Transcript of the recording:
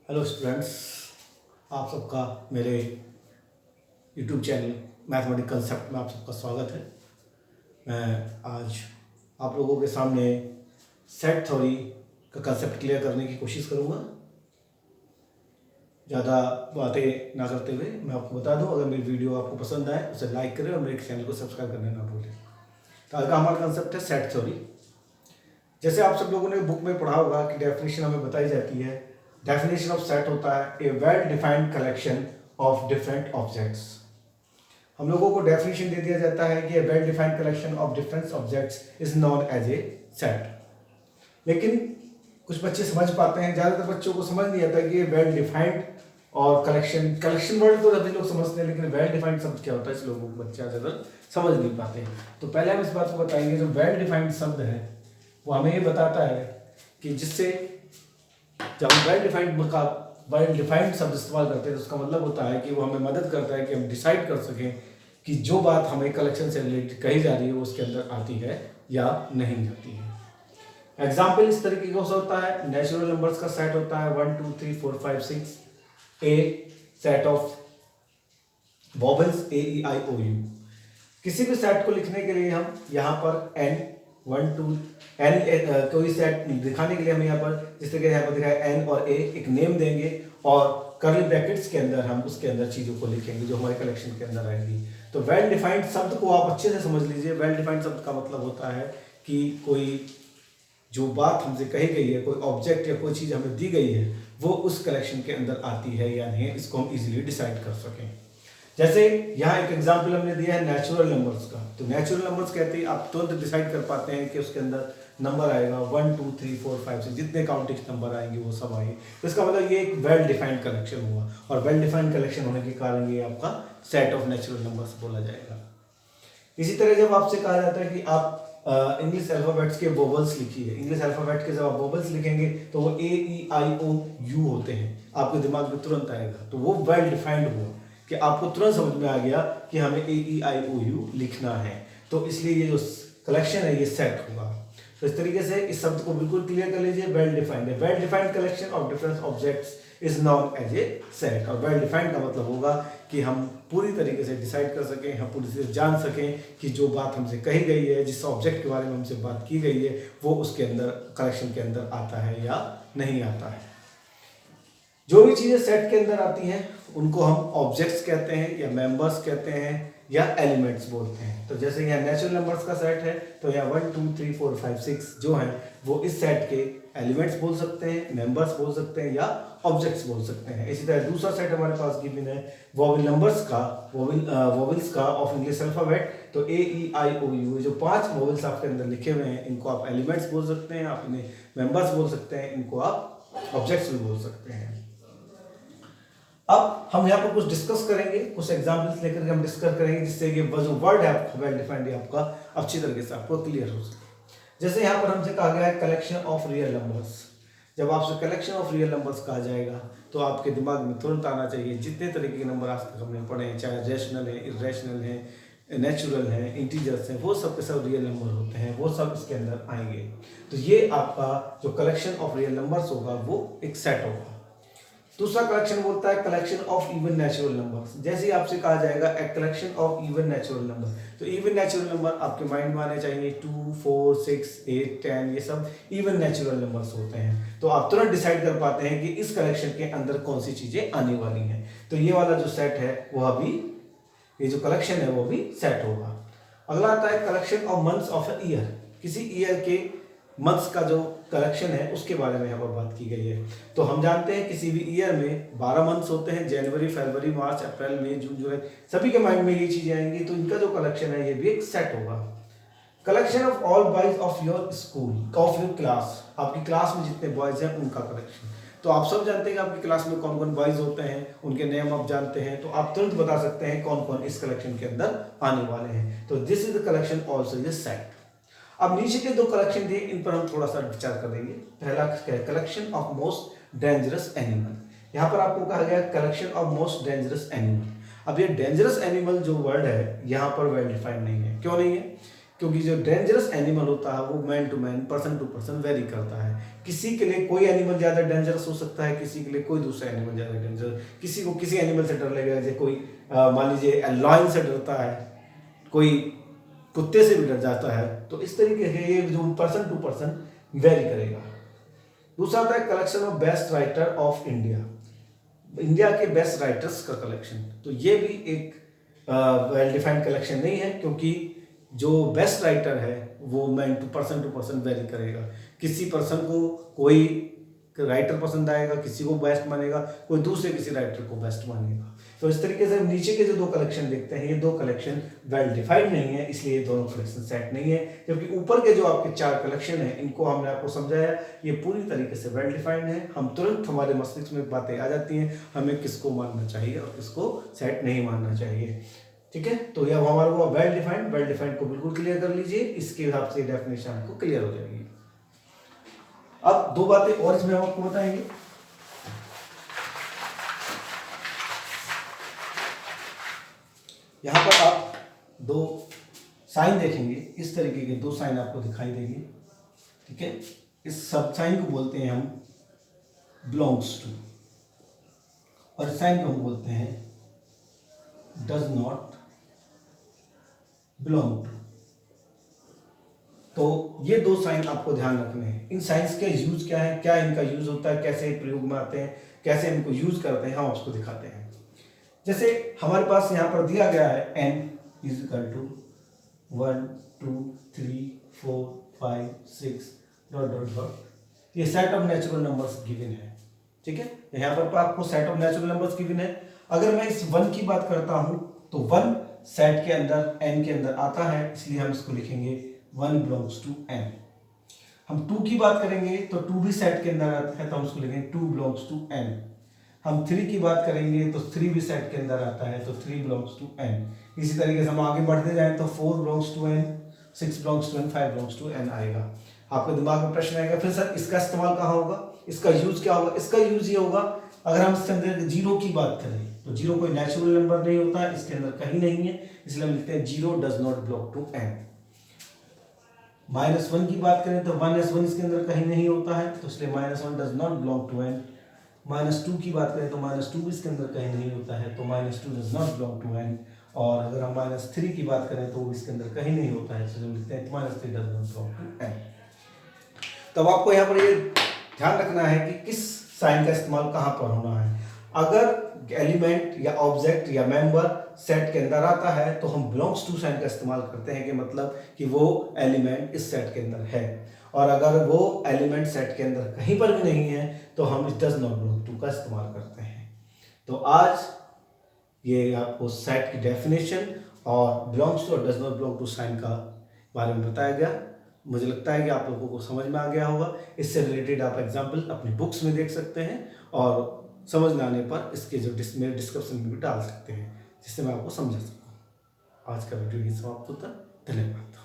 Hello students, आप सबका मेरे यूट्यूब चैनल मैथमेटिक कंसेप्ट में आप सबका स्वागत है। मैं आज आप लोगों के सामने सेट थ्योरी का कंसेप्ट क्लियर करने की कोशिश करूँगा। ज़्यादा बातें ना करते हुए मैं आपको बता दूं, अगर मेरी वीडियो आपको पसंद आए उसे लाइक करें और मेरे चैनल को सब्सक्राइब करना ना भूलें। तो आज का हमारा कंसेप्ट है सेट थ्योरी। जैसे आप सब लोगों ने बुक में पढ़ा होगा कि डेफिनेशन हमें बताई जाती है। डेफिनेशन ऑफ सेट होता है a well defined collection of different objects. हम लोगों को डेफिनेशन दे दिया जाता है कि a well defined collection of different objects is known as a set. लेकिन कुछ बच्चे समझ पाते हैं, ज़्यादातर बच्चों को समझ नहीं आता कि ये वेल डिफाइंड और कलेक्शन वर्ड तो सभी लोग समझते हैं, लेकिन वेल डिफाइंड शब्द क्या होता है इस लोगों को बच्चे ज़्यादा समझ नहीं पाते हैं। तो पहले हम इस बात को बताएंगे, जो वेल डिफाइंड शब्द है वो हमें ये बताता है कि जिससे जब हम वेल डिफाइंड शब्द इस्तेमाल करते हैं तो उसका मतलब होता है कि वो हमें मदद करता है कि हम डिसाइड कर सकें कि जो बात हमें कलेक्शन से रिलेटेड कही जा रही है वो उसके अंदर आती है या नहीं आती है। एग्जाम्पल इस तरीके का होता है, नेचुरल नंबर्स का सेट होता है 1 2 3 4 5 6, a set of vowels A E I O U. किसी भी सेट को लिखने के लिए हम यहाँ पर n 1 2 n कोई सेट दिखाने के लिए हम यहाँ पर जिस तरीके यहाँ पर दिखाया n और a एक नेम देंगे और कर्ली ब्रैकेट्स के अंदर हम उसके अंदर चीज़ों को लिखेंगे जो हमारे कलेक्शन के अंदर आएगी। तो वेल डिफाइंड शब्द को आप अच्छे से समझ लीजिए। वेल डिफाइंड शब्द का मतलब होता है कि कोई जो बात हमसे कही गई है, कोई ऑब्जेक्ट या कोई चीज़ हमें दी गई है, वो उस कलेक्शन के अंदर आती है या नहीं, इसको हम इजीली डिसाइड कर सकें। जैसे यहाँ एक एग्जाम्पल हमने दिया है नेचुरल नंबर्स का। तो नेचुरल नंबर्स कहते हैं आप तुरंत डिसाइड कर पाते हैं कि उसके अंदर नंबर आएगा 1 2 3 4 5 6, जितने काउंटिंग नंबर आएंगे वो सब आएंगे। तो इसका मतलब ये एक वेल डिफाइंड कलेक्शन हुआ, और वेल डिफाइंड कलेक्शन होने के कारण ये आपका सेट ऑफ नेचुरल नंबर्स बोला जाएगा। इसी तरह जब आपसे कहा जाता है कि आप इंग्लिश अल्फाबेट्स के वोवेल्स लिखिए, इंग्लिश अल्फाबेट के जब आप वोवेल्स लिखेंगे तो वो ए ई आई ओ यू होते हैं, आपके दिमाग में तुरंत आएगा। तो वो वेल डिफाइंड हुआ कि आपको तुरंत समझ में आ गया कि हमें ए ई आई ओ यू लिखना है। तो इसलिए ये जो कलेक्शन है ये सेट होगा। तो इस तरीके से इस शब्द को बिल्कुल क्लियर कर लीजिए। वेल डिफाइंड है, well defined collection of different objects is known as a set. और वेल डिफाइंड का मतलब होगा कि हम पूरी तरीके से डिसाइड कर सकें, हम पूरी तरह से जान सकें कि जो बात हमसे कही गई है, जिस ऑब्जेक्ट के बारे में हमसे बात की गई है, वो उसके अंदर कलेक्शन के अंदर आता है या नहीं आता है। जो भी चीज़ें सेट के अंदर आती हैं उनको हम ऑब्जेक्ट्स कहते हैं या मेंबर्स कहते हैं या एलिमेंट्स बोलते हैं। तो जैसे यहाँ नेचुरल नंबर्स का सेट है तो यहाँ 1 2 3 4 5 6 जो हैं वो इस सेट के एलिमेंट्स बोल सकते हैं, मेंबर्स बोल सकते हैं या ऑब्जेक्ट्स बोल सकते हैं। इसी तरह दूसरा सेट हमारे पास गिवन है वोवेल नंबर्स का, वोवेल्स का ऑफ इंग्लिश अल्फाबेट। तो ए ई आई ओ यू, जो 5 वोवेल्स आपके अंदर लिखे हुए हैं इनको आप एलिमेंट्स बोल सकते हैं, आप इन्हें मेंबर्स बोल सकते हैं, इनको आप ऑब्जेक्ट्स भी बोल सकते हैं। अब हम यहाँ पर कुछ डिस्कस करेंगे, कुछ एग्जाम्पल्स लेकर के हम डिस्कस करेंगे जिससे ये जो वर्ड है आपका वेल डिफाइंड आपका अच्छी तरीके से आपको क्लियर हो सके। जैसे यहाँ पर हमसे कहा गया है कलेक्शन ऑफ रियल नंबर्स। जब आपसे कलेक्शन ऑफ रियल नंबर्स कहा जाएगा तो आपके दिमाग में तुरंत आना चाहिए जितने तरीके के नंबर आज तक हमने पढ़े हैं, चाहे रैशनल है, इरेशनल है, नेचुरल है, इंटीजर्स हैं, वो सब के सब रियल नंबर होते हैं, वो सब इसके अंदर आएंगे। तो ये आपका जो कलेक्शन ऑफ रियल नंबर्स होगा वो एक सेट होगा। दूसरा कलेक्शन बोलता है collection of even natural numbers. जैसे ही आपसे कहा जाएगा a collection of even natural number, तो इवन नेचुरल नंबर आपके माइंड में आने चाहिए 2 4 6 8 10, ये सब इवन नेचुरल नंबर्स होते हैं। तो आप तुरंत डिसाइड कर पाते हैं कि इस कलेक्शन के अंदर कौन सी चीजें आने वाली हैं। तो ये वाला जो सेट है वह भी, ये जो कलेक्शन है वो भी सेट होगा। अगला आता है collection of months of a year. किसी ईयर के मंथ्स का जो कलेक्शन है उसके बारे में यहाँ पर बात की गई है। तो हम जानते हैं किसी भी ईयर में 12 मंथ्स होते हैं, जनवरी, फरवरी, मार्च, अप्रैल, मई, जून, जुलाई, सभी के माइंड में ये चीजें आएंगी। तो इनका जो कलेक्शन है ये भी एक सेट होगा। Collection of all boys of your school, of your class, आपकी क्लास में जितने बॉयज हैं उनका कलेक्शन। तो आप सब जानते हैं कि आपकी क्लास में कौन कौन बॉयज होते हैं, उनके नेम आप जानते हैं, तो आप तुरंत बता सकते हैं कौन कौन इस कलेक्शन के अंदर आने वाले हैं। तो this is the collection also is set. अब नीचे के दो कलेक्शन दिए, इन पर हम थोड़ा सा विचार करेंगे। पहला collection of most dangerous animal. यहाँ पर आपको कहा गया collection of most dangerous animal. अब ये डेंजरस एनिमल जो वर्ड है यहाँ पर वेल डिफाइंड नहीं है। क्यों नहीं है? क्योंकि जो डेंजरस एनिमल होता है वो man to man, person to person vary करता है। किसी के लिए कोई एनिमल ज़्यादा डेंजरस हो सकता है, किसी के लिए कोई दूसरा एनिमल ज़्यादा डेंजरस, किसी को किसी एनिमल से डर लगेगा। जैसे कोई मान लीजिए लॉयन से डरता है, कोई कुत्ते से भी डर जाता है। तो इस तरीके से ये जो पर्सन टू पर्सन वेरी करेगा। दूसरा आता है collection of best writer of India, India के बेस्ट राइटर्स का कलेक्शन। तो ये भी एक वेल डिफाइंड कलेक्शन नहीं है, क्योंकि जो बेस्ट राइटर है वो मैन टू पर्सन वेरी करेगा। किसी पर्सन को कोई राइटर पसंद आएगा, किसी को बेस्ट मानेगा, कोई दूसरे किसी राइटर को बेस्ट मानेगा। तो इस तरीके से नीचे के जो दो कलेक्शन देखते हैं, ये दो कलेक्शन वेल डिफाइंड नहीं है, इसलिए ये दोनों कलेक्शन सेट नहीं है। जबकि ऊपर के जो आपके चार कलेक्शन है, इनको हमने आपको समझाया, ये पूरी तरीके से वेल डिफाइंड है। हम तुरंत हमारे मस्तिष्क में बातें आ जाती हैं, हमें किसको मानना चाहिए और किसको सेट नहीं मानना चाहिए। ठीक है, तो यह हमारा हुआ वेल डिफाइंड को बिल्कुल क्लियर कर लीजिए, इसके हिसाब से डेफिनेशन आपको क्लियर हो जाएगी। अब दो बातें और इसमें हम आपको बताएंगे। यहां पर आप दो साइन देखेंगे, इस तरीके के दो साइन आपको दिखाई देंगे। ठीक है, इस सब साइन को बोलते हैं हम बिलोंग्स टू, और इस साइन को हम बोलते हैं डज नॉट बिलोंग टू। तो ये दो साइन आपको ध्यान रखने हैं। इन साइंस के यूज क्या है, क्या इनका यूज होता है, कैसे प्रयोग में आते हैं, कैसे इनको यूज करते हैं, हम उसको दिखाते हैं। जैसे हमारे पास यहाँ पर दिया गया है n is equal to 1 2 3 4 5 6 dot dot dot. ये set of natural numbers given है। ठीक है, यहाँ पर आपको set of natural numbers given है। अगर मैं इस 1 की बात करता हूँ तो 1 सेट के अंदर n के अंदर आता है, इसलिए हम इसको लिखेंगे 1 बिलोंग्स टू n। हम 2 की बात करेंगे तो 2 भी सेट के अंदर आता है, तो हम उसको लिखेंगे 2 बिलोंग्स टू n। हम 3 की बात करेंगे तो 3 भी सेट के अंदर आता है, तो 3 बिलोंग्स टू n। इसी तरीके से हम आगे बढ़ते जाएं तो 4 belongs to n, 6 belongs to n, 5 belongs to n आएगा। आपके दिमाग में प्रश्न आएगा फिर सर इसका इस्तेमाल कहाँ होगा, इसका यूज क्या होगा? इसका यूज ये होगा, अगर हम इसके अंदर जीरो की बात करें तो जीरो कोई नेचुरल नंबर नहीं होता है, इसके अंदर कहीं नहीं है, इसलिए हम लिखते हैं zero does not belong to n। -1 की बात करें तो 1s1 इसके अंदर कहीं नहीं होता है, तो इसलिए -1 does not belong to n। -2 की बात करें तो -2 भी इसके अंदर कहीं नहीं होता है, तो -2 does not belong to n। और अगर हम -3 की बात करें तो वो इसके अंदर कहीं नहीं होता है, तो हम लिखते हैं -3 does not belong to n। तब आपको यहाँ पर ये ध्यान रखना है कि किस साइन का इस्तेमाल कहाँ पर होना है। अगर एलिमेंट या ऑब्जेक्ट या मेंबर सेट के अंदर आता है तो हम बिलोंग्स टू साइन का इस्तेमाल करते हैं, कि मतलब कि वो एलिमेंट इस सेट के अंदर है। और अगर वो एलिमेंट सेट के अंदर कहीं पर भी नहीं है तो हम डज नॉट बिलोंग टू का इस्तेमाल करते हैं। तो आज ये आपको सेट की डेफिनेशन और बिलोंग्स टू और does not belong to sign का बारे में बताया गया। मुझे लगता है कि आप लोगों को समझ में आ गया होगा। इससे रिलेटेड आप एग्जाम्पल अपनी बुक्स में देख सकते हैं और समझ में आने पर इसके जो मेरे डिस्क्रिप्शन में भी डाल सकते हैं, जिससे मैं आपको समझा सकूँ। आज का वीडियो ही समाप्त होता है। धन्यवाद।